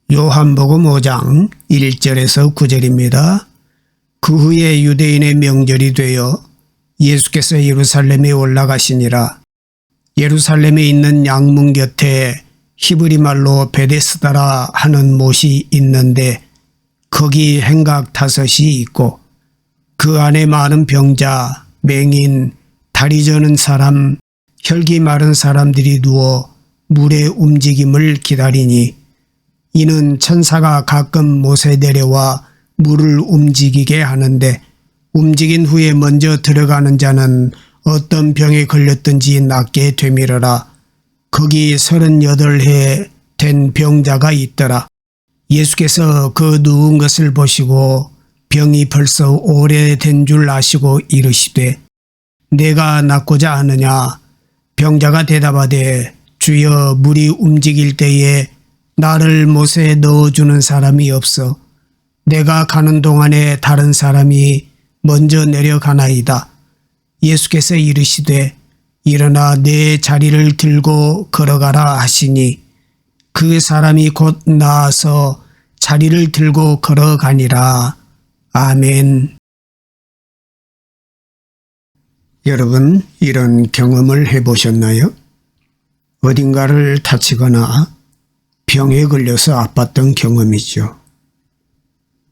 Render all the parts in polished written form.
요한복음 5장 1절에서 9절입니다. 그 후에 유대인의 명절이 되어 예수께서 예루살렘에 올라가시니라. 예루살렘에 있는 양문 곁에 히브리 말로 베데스다라 하는 못이 있는데 거기 행각 5이 있고 그 안에 많은 병자, 맹인, 다리 저는 사람, 혈기 마른 사람들이 누워 물의 움직임을 기다리니 이는 천사가 가끔 못에 내려와 물을 움직이게 하는데 움직인 후에 먼저 들어가는 자는 어떤 병에 걸렸든지 낫게 되밀어라. 거기 38해 된 병자가 있더라. 예수께서 그 누운 것을 보시고 병이 벌써 오래된 줄 아시고 이르시되 내가 낫고자 하느냐. 병자가 대답하되 주여 물이 움직일 때에 나를 못에 넣어주는 사람이 없어 내가 가는 동안에 다른 사람이 먼저 내려가나이다. 예수께서 이르시되 일어나 내 자리를 들고 걸어가라 하시니 그 사람이 곧 나아서 자리를 들고 걸어가니라. 아멘. 여러분, 이런 경험을 해보셨나요? 어딘가를 다치거나 병에 걸려서 아팠던 경험이죠.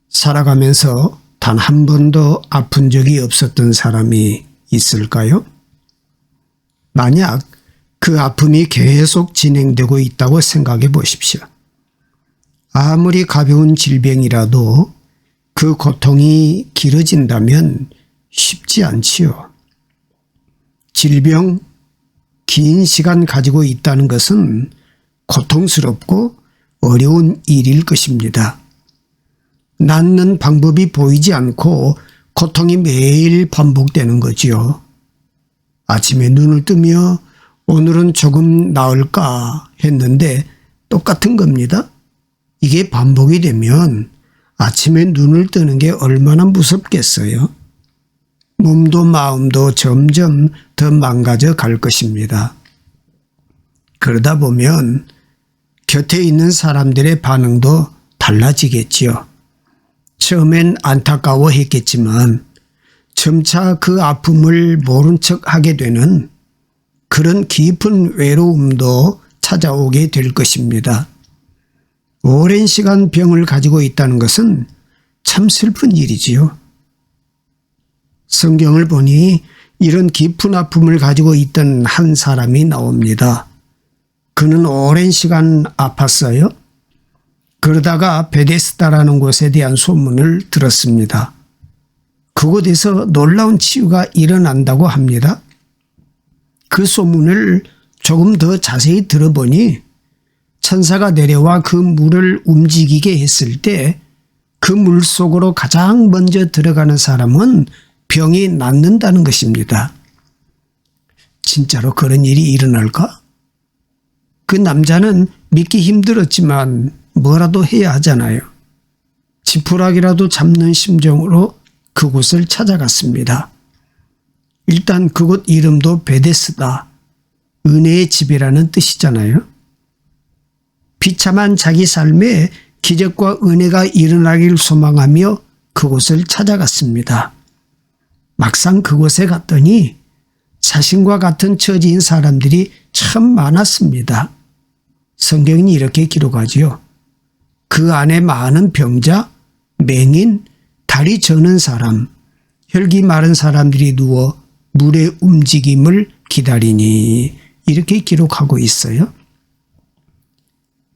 살아가면서 단 한 번도 아픈 적이 없었던 사람이 있을까요? 만약 그 아픔이 계속 진행되고 있다고 생각해 보십시오. 아무리 가벼운 질병이라도 그 고통이 길어진다면 쉽지 않지요. 질병, 긴 시간 가지고 있다는 것은 고통스럽고 어려운 일일 것입니다. 낫는 방법이 보이지 않고 고통이 매일 반복되는 거지요. 아침에 눈을 뜨며 오늘은 조금 나을까 했는데 똑같은 겁니다. 이게 반복이 되면 아침에 눈을 뜨는 게 얼마나 무섭겠어요. 몸도 마음도 점점 더 망가져 갈 것입니다. 그러다 보면 곁에 있는 사람들의 반응도 달라지겠지요. 처음엔 안타까워했겠지만 점차 그 아픔을 모른 척 하게 되는 그런 깊은 외로움도 찾아오게 될 것입니다. 오랜 시간 병을 가지고 있다는 것은 참 슬픈 일이지요. 성경을 보니 이런 깊은 아픔을 가지고 있던 한 사람이 나옵니다. 그는 오랜 시간 아팠어요. 그러다가 베데스다라는 곳에 대한 소문을 들었습니다. 그곳에서 놀라운 치유가 일어난다고 합니다. 그 소문을 조금 더 자세히 들어보니 천사가 내려와 그 물을 움직이게 했을 때 그 물 속으로 가장 먼저 들어가는 사람은 병이 낫는다는 것입니다. 진짜로 그런 일이 일어날까? 그 남자는 믿기 힘들었지만 뭐라도 해야 하잖아요. 지푸라기라도 잡는 심정으로 그곳을 찾아갔습니다. 일단 그곳 이름도 베데스다, 은혜의 집이라는 뜻이잖아요. 비참한 자기 삶에 기적과 은혜가 일어나길 소망하며 그곳을 찾아갔습니다. 막상 그곳에 갔더니 자신과 같은 처지인 사람들이 참 많았습니다. 성경이 이렇게 기록하지요. 그 안에 많은 병자, 맹인, 다리 저는 사람, 혈기 마른 사람들이 누워 물의 움직임을 기다리니 이렇게 기록하고 있어요.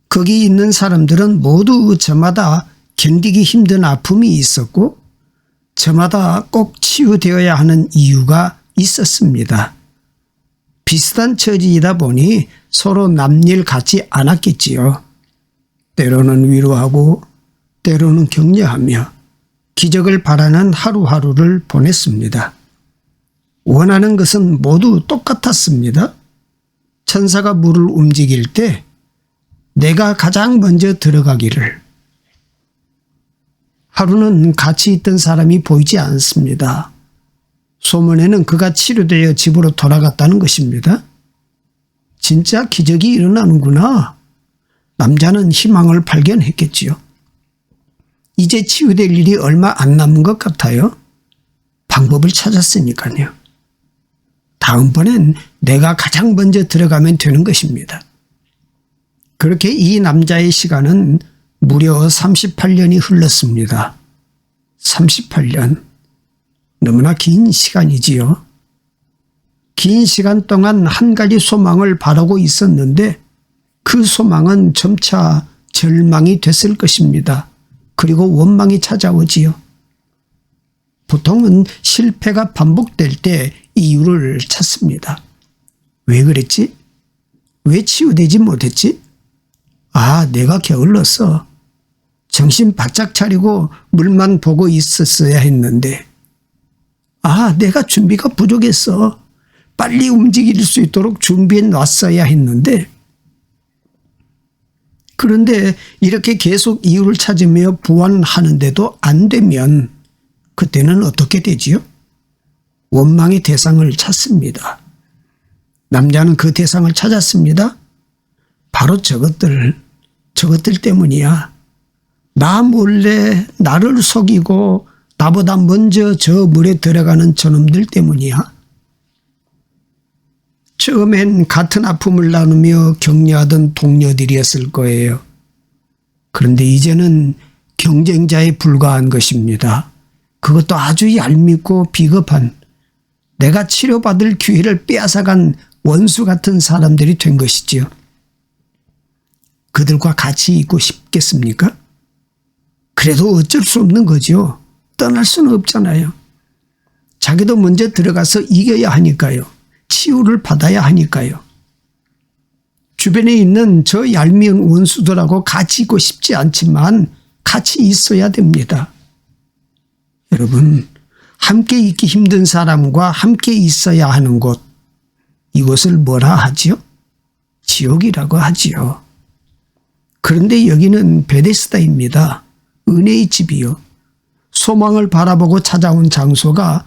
거기 있는 사람들은 모두 저마다 견디기 힘든 아픔이 있었고 저마다 꼭 치유되어야 하는 이유가 있었습니다. 비슷한 처지이다 보니 서로 남일 같지 않았겠지요. 때로는 위로하고 때로는 격려하며 기적을 바라는 하루하루를 보냈습니다. 원하는 것은 모두 똑같았습니다. 천사가 물을 움직일 때 내가 가장 먼저 들어가기를. 하루는 같이 있던 사람이 보이지 않습니다. 소문에는 그가 치료되어 집으로 돌아갔다는 것입니다. 진짜 기적이 일어나는구나. 남자는 희망을 발견했겠지요. 이제 치유될 일이 얼마 안 남은 것 같아요. 방법을 찾았으니까요. 다음번엔 내가 가장 먼저 들어가면 되는 것입니다. 그렇게 이 남자의 시간은 무려 38년이 흘렀습니다. 38년. 너무나 긴 시간이지요. 긴 시간 동안 한 가지 소망을 바라고 있었는데 그 소망은 점차 절망이 됐을 것입니다. 그리고 원망이 찾아오지요. 보통은 실패가 반복될 때 이유를 찾습니다. 왜 그랬지? 왜 치유되지 못했지? 아, 내가 게을렀어. 정신 바짝 차리고 물만 보고 있었어야 했는데. 아, 내가 준비가 부족했어. 빨리 움직일 수 있도록 준비해 놨어야 했는데. 그런데 이렇게 계속 이유를 찾으며 보완하는데도 안 되면 그때는 어떻게 되지요? 원망의 대상을 찾습니다. 남자는 그 대상을 찾았습니다. 바로 저것들 때문이야. 나 몰래 나를 속이고 나보다 먼저 저 물에 들어가는 저놈들 때문이야. 처음엔 같은 아픔을 나누며 격려하던 동료들이었을 거예요. 그런데 이제는 경쟁자에 불과한 것입니다. 그것도 아주 얄밉고 비겁한, 내가 치료받을 기회를 빼앗아간 원수 같은 사람들이 된 것이지요. 그들과 같이 있고 싶겠습니까? 그래도 어쩔 수 없는 거죠. 떠날 수는 없잖아요. 자기도 먼저 들어가서 이겨야 하니까요. 치유를 받아야 하니까요. 주변에 있는 저 얄미운 원수들하고 같이 있고 싶지 않지만 같이 있어야 됩니다. 여러분, 함께 있기 힘든 사람과 함께 있어야 하는 곳, 이곳을 뭐라 하지요? 지옥이라고 하지요. 그런데 여기는 베데스다입니다. 은혜의 집이요. 소망을 바라보고 찾아온 장소가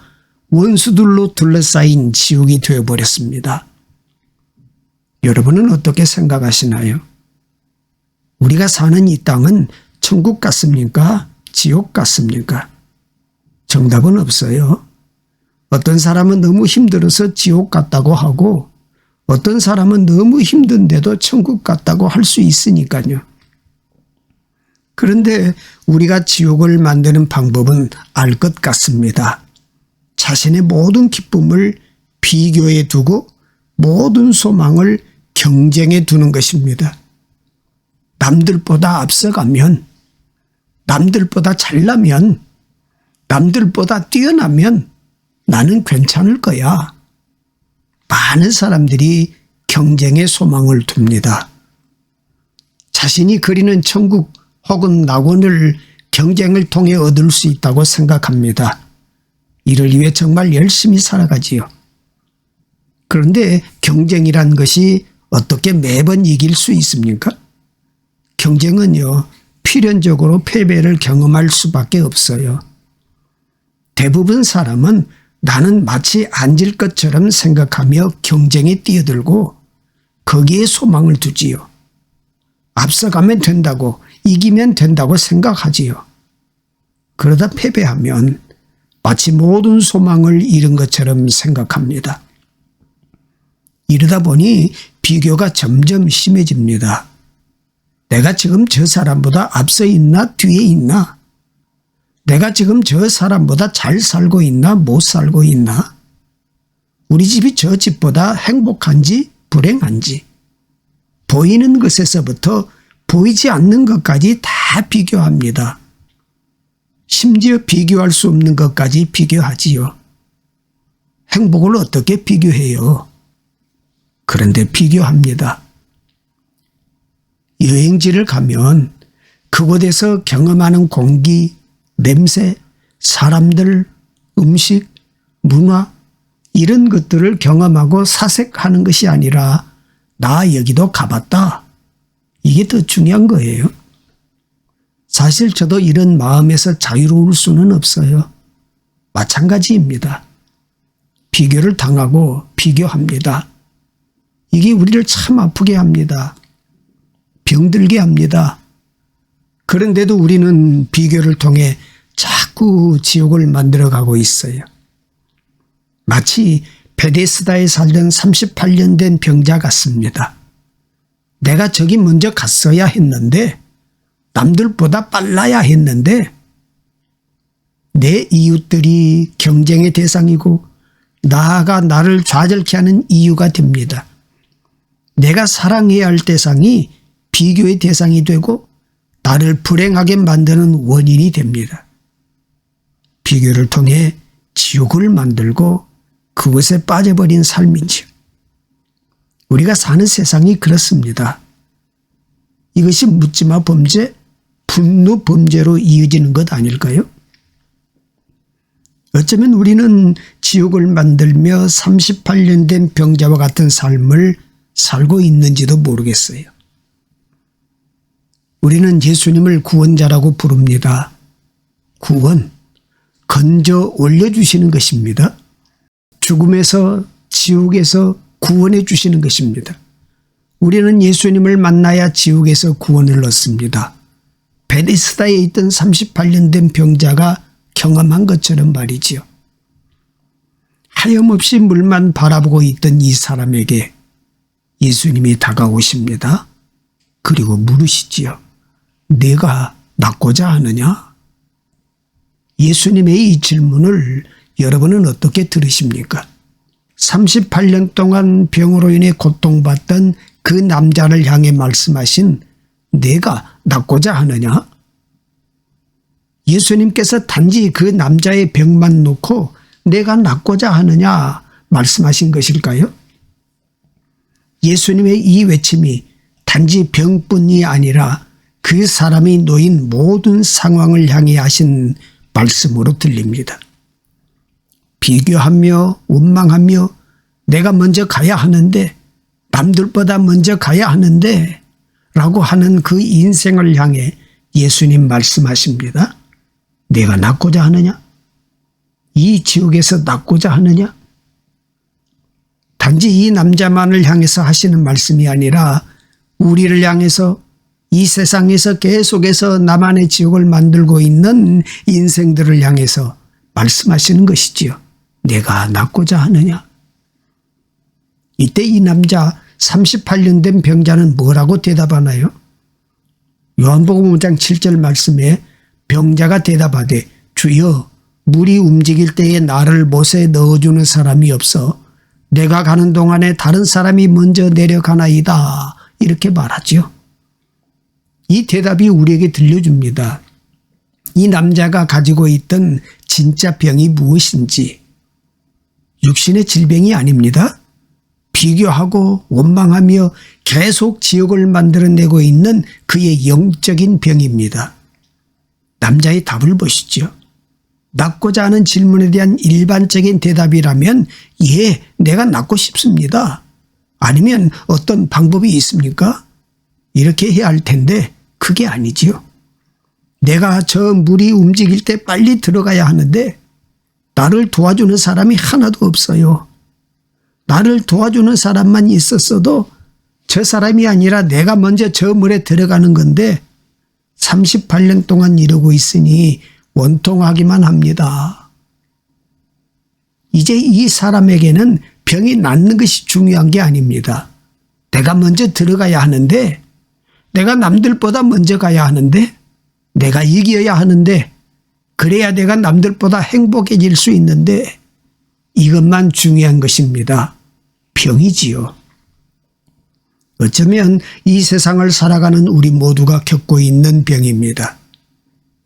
원수들로 둘러싸인 지옥이 되어버렸습니다. 여러분은 어떻게 생각하시나요? 우리가 사는 이 땅은 천국 같습니까? 지옥 같습니까? 정답은 없어요. 어떤 사람은 너무 힘들어서 지옥 같다고 하고 어떤 사람은 너무 힘든데도 천국 같다고 할 수 있으니까요. 그런데 우리가 지옥을 만드는 방법은 알 것 같습니다. 자신의 모든 기쁨을 비교에 두고 모든 소망을 경쟁에 두는 것입니다. 남들보다 앞서가면, 남들보다 잘나면, 남들보다 뛰어나면 나는 괜찮을 거야. 많은 사람들이 경쟁에 소망을 둡니다. 자신이 그리는 천국 혹은 낙원을 경쟁을 통해 얻을 수 있다고 생각합니다. 이를 위해 정말 열심히 살아가지요. 그런데 경쟁이란 것이 어떻게 매번 이길 수 있습니까? 경쟁은요, 필연적으로 패배를 경험할 수밖에 없어요. 대부분 사람은 나는 마치 앉을 것처럼 생각하며 경쟁에 뛰어들고 거기에 소망을 두지요. 앞서가면 된다고, 이기면 된다고 생각하지요. 그러다 패배하면 마치 모든 소망을 잃은 것처럼 생각합니다. 이러다 보니 비교가 점점 심해집니다. 내가 지금 저 사람보다 앞서 있나 뒤에 있나? 내가 지금 저 사람보다 잘 살고 있나 못 살고 있나? 우리 집이 저 집보다 행복한지 불행한지? 보이는 것에서부터 보이지 않는 것까지 다 비교합니다. 심지어 비교할 수 없는 것까지 비교하지요. 행복을 어떻게 비교해요? 그런데 비교합니다. 여행지를 가면 그곳에서 경험하는 공기, 냄새, 사람들, 음식, 문화 이런 것들을 경험하고 사색하는 것이 아니라 나 여기도 가봤다. 이게 더 중요한 거예요. 사실 저도 이런 마음에서 자유로울 수는 없어요. 마찬가지입니다. 비교를 당하고 비교합니다. 이게 우리를 참 아프게 합니다. 병들게 합니다. 그런데도 우리는 비교를 통해 자꾸 지옥을 만들어가고 있어요. 마치 베데스다에 살던 38년 된 병자 같습니다. 내가 저기 먼저 갔어야 했는데, 남들보다 빨라야 했는데, 내 이웃들이 경쟁의 대상이고 나아가 나를 좌절케 하는 이유가 됩니다. 내가 사랑해야 할 대상이 비교의 대상이 되고 나를 불행하게 만드는 원인이 됩니다. 비교를 통해 지옥을 만들고 그것에 빠져버린 삶이지요. 우리가 사는 세상이 그렇습니다. 이것이 묻지마 범죄, 분노 범죄로 이어지는 것 아닐까요? 어쩌면 우리는 지옥을 만들며 38년 된 병자와 같은 삶을 살고 있는지도 모르겠어요. 우리는 예수님을 구원자라고 부릅니다. 구원, 건져 올려주시는 것입니다. 죽음에서 지옥에서 구원해 주시는 것입니다. 우리는 예수님을 만나야 지옥에서 구원을 얻습니다. 베데스다에 있던 38년 된 병자가 경험한 것처럼 말이지요. 하염없이 물만 바라보고 있던 이 사람에게 예수님이 다가오십니다. 그리고 물으시지요. 내가 낫고자 하느냐? 예수님의 이 질문을 여러분은 어떻게 들으십니까? 38년 동안 병으로 인해 고통받던 그 남자를 향해 말씀하신 내가 낫고자 하느냐? 예수님께서 단지 그 남자의 병만 놓고 내가 낫고자 하느냐 말씀하신 것일까요? 예수님의 이 외침이 단지 병뿐이 아니라 그 사람이 놓인 모든 상황을 향해 하신 말씀으로 들립니다. 비교하며 원망하며 내가 먼저 가야 하는데, 남들보다 먼저 가야 하는데 라고 하는 그 인생을 향해 예수님 말씀하십니다. 내가 낫고자 하느냐? 이 지옥에서 낫고자 하느냐? 단지 이 남자만을 향해서 하시는 말씀이 아니라 우리를 향해서 이 세상에서 계속해서 나만의 지옥을 만들고 있는 인생들을 향해서 말씀하시는 것이지요. 내가 낫고자 하느냐? 이때 이 남자 38년 된 병자는 뭐라고 대답하나요? 요한복음 5장 7절 말씀에 병자가 대답하되 주여 물이 움직일 때에 나를 못에 넣어주는 사람이 없어 내가 가는 동안에 다른 사람이 먼저 내려가나이다. 이렇게 말하죠. 이 대답이 우리에게 들려줍니다. 이 남자가 가지고 있던 진짜 병이 무엇인지. 육신의 질병이 아닙니다. 비교하고 원망하며 계속 지옥을 만들어내고 있는 그의 영적인 병입니다. 남자의 답을 보시죠. 낫고자 하는 질문에 대한 일반적인 대답이라면 예, 내가 낫고 싶습니다. 아니면 어떤 방법이 있습니까? 이렇게 해야 할 텐데 그게 아니지요. 내가 저 물이 움직일 때 빨리 들어가야 하는데 나를 도와주는 사람이 하나도 없어요. 나를 도와주는 사람만 있었어도 저 사람이 아니라 내가 먼저 저 물에 들어가는 건데 38년 동안 이러고 있으니 원통하기만 합니다. 이제 이 사람에게는 병이 낫는 것이 중요한 게 아닙니다. 내가 먼저 들어가야 하는데, 내가 남들보다 먼저 가야 하는데, 내가 이겨야 하는데, 그래야 내가 남들보다 행복해질 수 있는데 이것만 중요한 것입니다. 병이지요. 어쩌면 이 세상을 살아가는 우리 모두가 겪고 있는 병입니다.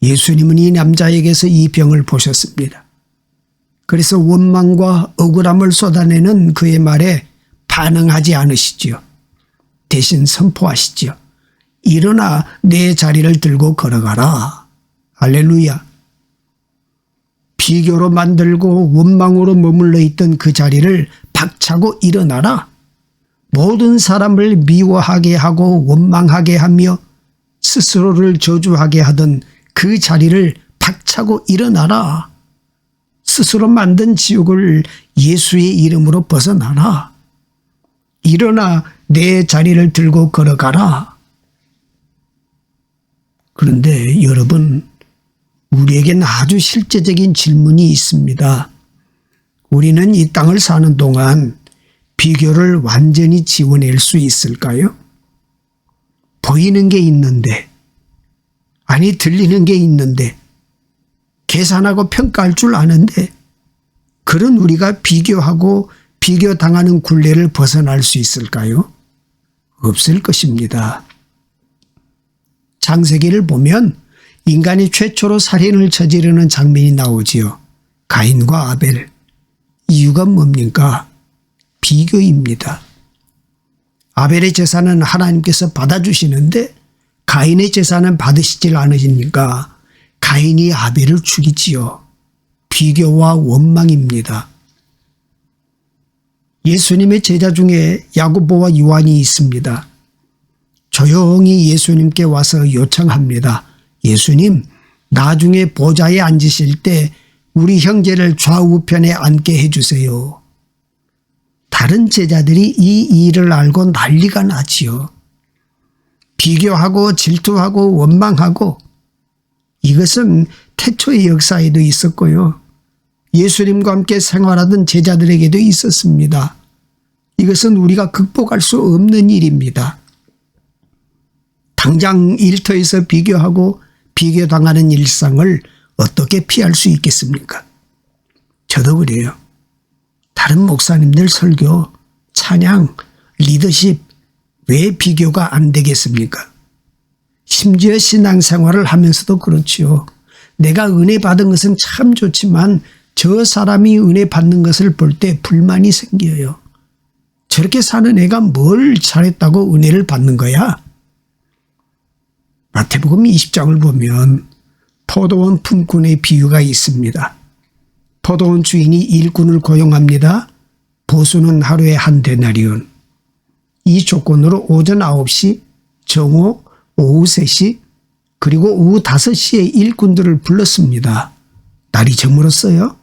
예수님은 이 남자에게서 이 병을 보셨습니다. 그래서 원망과 억울함을 쏟아내는 그의 말에 반응하지 않으시지요. 대신 선포하시지요. 일어나 내 자리를 들고 걸어가라. 할렐루야. 비교로 만들고 원망으로 머물러 있던 그 자리를 박차고 일어나라. 모든 사람을 미워하게 하고 원망하게 하며 스스로를 저주하게 하던 그 자리를 박차고 일어나라. 스스로 만든 지옥을 예수의 이름으로 벗어나라. 일어나 내 자리를 들고 걸어가라. 그런데 여러분, 우리에겐 아주 실제적인 질문이 있습니다. 우리는 이 땅을 사는 동안 비교를 완전히 지워낼 수 있을까요? 보이는 게 있는데, 아니 들리는 게 있는데, 계산하고 평가할 줄 아는데, 그런 우리가 비교하고 비교당하는 굴레를 벗어날 수 있을까요? 없을 것입니다. 창세기를 보면 인간이 최초로 살인을 저지르는 장면이 나오지요. 가인과 아벨. 이유가 뭡니까? 비교입니다. 아벨의 제사는 하나님께서 받아주시는데 가인의 제사는 받으시질 않으십니까? 가인이 아벨을 죽이지요. 비교와 원망입니다. 예수님의 제자 중에 야고보와 요한이 있습니다. 조용히 예수님께 와서 요청합니다. 예수님, 나중에 보좌에 앉으실 때 우리 형제를 좌우편에 앉게 해주세요. 다른 제자들이 이 일을 알고 난리가 나지요. 비교하고 질투하고 원망하고, 이것은 태초의 역사에도 있었고요. 예수님과 함께 생활하던 제자들에게도 있었습니다. 이것은 우리가 극복할 수 없는 일입니다. 당장 일터에서 비교하고 비교당하는 일상을 어떻게 피할 수 있겠습니까? 저도 그래요. 다른 목사님들 설교, 찬양, 리더십 왜 비교가 안 되겠습니까? 심지어 신앙생활을 하면서도 그렇지요. 내가 은혜 받은 것은 참 좋지만 저 사람이 은혜 받는 것을 볼 때 불만이 생겨요. 저렇게 사는 애가 뭘 잘했다고 은혜를 받는 거야? 마태복음 20장을 보면 포도원 품꾼의 비유가 있습니다. 포도원 주인이 일꾼을 고용합니다. 보수는 하루에 한 데나리온. 이 조건으로 오전 9시, 정오, 오후 3시, 그리고 오후 5시에 일꾼들을 불렀습니다. 날이 저물었어요.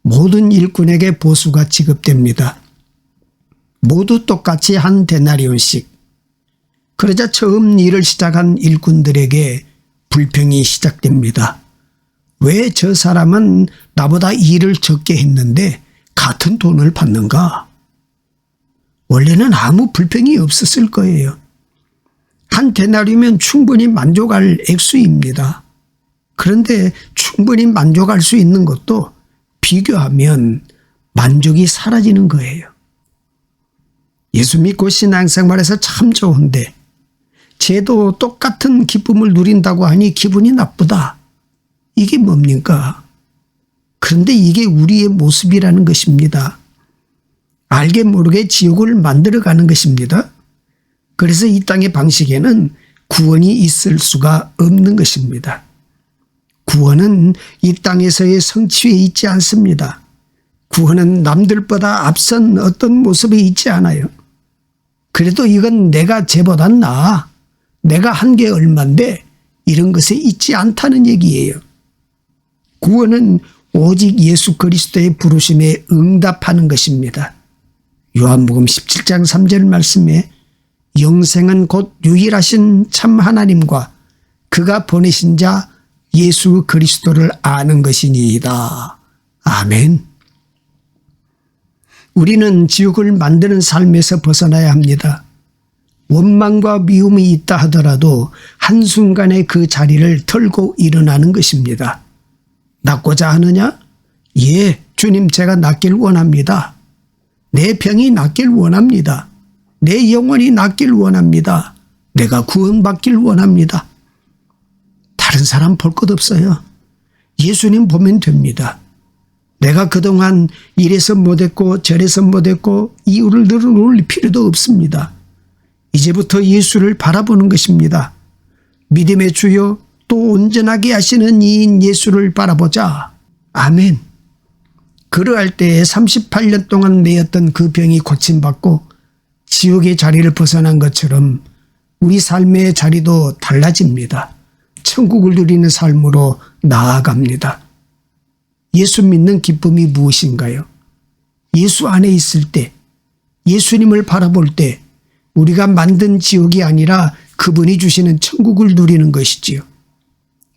모든 일꾼에게 보수가 지급됩니다. 모두 똑같이 한 데나리온씩. 그러자 처음 일을 시작한 일꾼들에게 불평이 시작됩니다. 왜 저 사람은 나보다 일을 적게 했는데 같은 돈을 받는가? 원래는 아무 불평이 없었을 거예요. 한 데나리면 충분히 만족할 액수입니다. 그런데 충분히 만족할 수 있는 것도 비교하면 만족이 사라지는 거예요. 예수 믿고 신앙생활에서 참 좋은데 쟤도 똑같은 기쁨을 누린다고 하니 기분이 나쁘다. 이게 뭡니까? 그런데 이게 우리의 모습이라는 것입니다. 알게 모르게 지옥을 만들어가는 것입니다. 그래서 이 땅의 방식에는 구원이 있을 수가 없는 것입니다. 구원은 이 땅에서의 성취에 있지 않습니다. 구원은 남들보다 앞선 어떤 모습에 있지 않아요. 그래도 이건 내가 쟤보단 나아. 내가 한 게 얼만데 이런 것에 있지 않다는 얘기예요. 구원은 오직 예수 그리스도의 부르심에 응답하는 것입니다. 요한복음 17장 3절 말씀에 영생은 곧 유일하신 참 하나님과 그가 보내신 자 예수 그리스도를 아는 것이니이다. 아멘. 우리는 지옥을 만드는 삶에서 벗어나야 합니다. 원망과 미움이 있다 하더라도 한순간에 그 자리를 털고 일어나는 것입니다. 낫고자 하느냐? 예, 주님 제가 낫길 원합니다. 내 병이 낫길 원합니다. 내 영혼이 낫길 원합니다. 내가 구원받길 원합니다. 다른 사람 볼 것 없어요. 예수님 보면 됩니다. 내가 그동안 이래서 못했고 저래서 못했고 이유를 늘어놓을 필요도 없습니다. 이제부터 예수를 바라보는 것입니다. 믿음의 주여 또 온전하게 하시는 이인 예수를 바라보자. 아멘. 그러할 때에 38년 동안 매였던 그 병이 고침받고 지옥의 자리를 벗어난 것처럼 우리 삶의 자리도 달라집니다. 천국을 누리는 삶으로 나아갑니다. 예수 믿는 기쁨이 무엇인가요? 예수 안에 있을 때, 예수님을 바라볼 때 우리가 만든 지옥이 아니라 그분이 주시는 천국을 누리는 것이지요.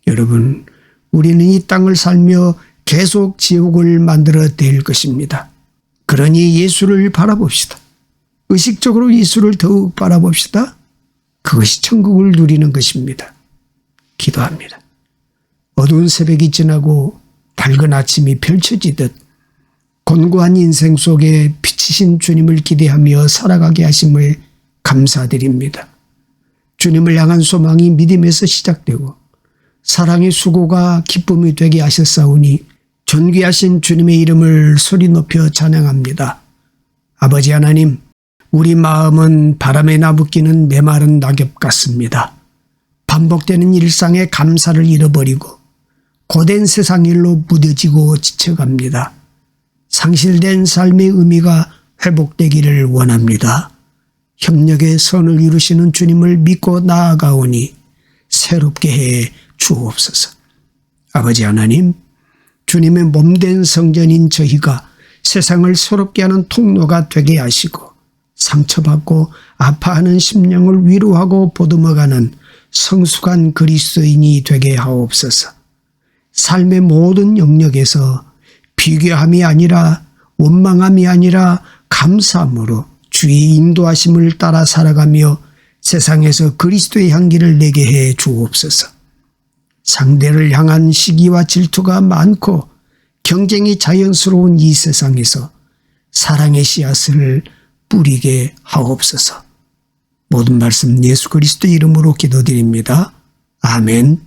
여러분, 우리는 이 땅을 살며 계속 지옥을 만들어 댈 것입니다. 그러니 예수를 바라봅시다. 의식적으로 예수를 더욱 바라봅시다. 그것이 천국을 누리는 것입니다. 기도합니다. 어두운 새벽이 지나고 밝은 아침이 펼쳐지듯 곤고한 인생 속에 비치신 주님을 기대하며 살아가게 하심을 감사드립니다. 주님을 향한 소망이 믿음에서 시작되고 사랑의 수고가 기쁨이 되게 하셨사오니 존귀하신 주님의 이름을 소리 높여 찬양합니다. 아버지 하나님, 우리 마음은 바람에 나부끼는 메마른 낙엽 같습니다. 반복되는 일상의 감사를 잃어버리고 고된 세상 일로 무뎌지고 지쳐갑니다. 상실된 삶의 의미가 회복되기를 원합니다. 협력의 선을 이루시는 주님을 믿고 나아가오니 새롭게 해 주옵소서. 아버지 하나님, 주님의 몸된 성전인 저희가 세상을 새롭게 하는 통로가 되게 하시고 상처받고 아파하는 심령을 위로하고 보듬어가는 성숙한 그리스도인이 되게 하옵소서. 삶의 모든 영역에서 비교함이 아니라 원망함이 아니라 감사함으로 주의 인도하심을 따라 살아가며 세상에서 그리스도의 향기를 내게 해 주옵소서. 상대를 향한 시기와 질투가 많고 경쟁이 자연스러운 이 세상에서 사랑의 씨앗을 뿌리게 하옵소서. 모든 말씀 예수 그리스도 이름으로 기도드립니다. 아멘.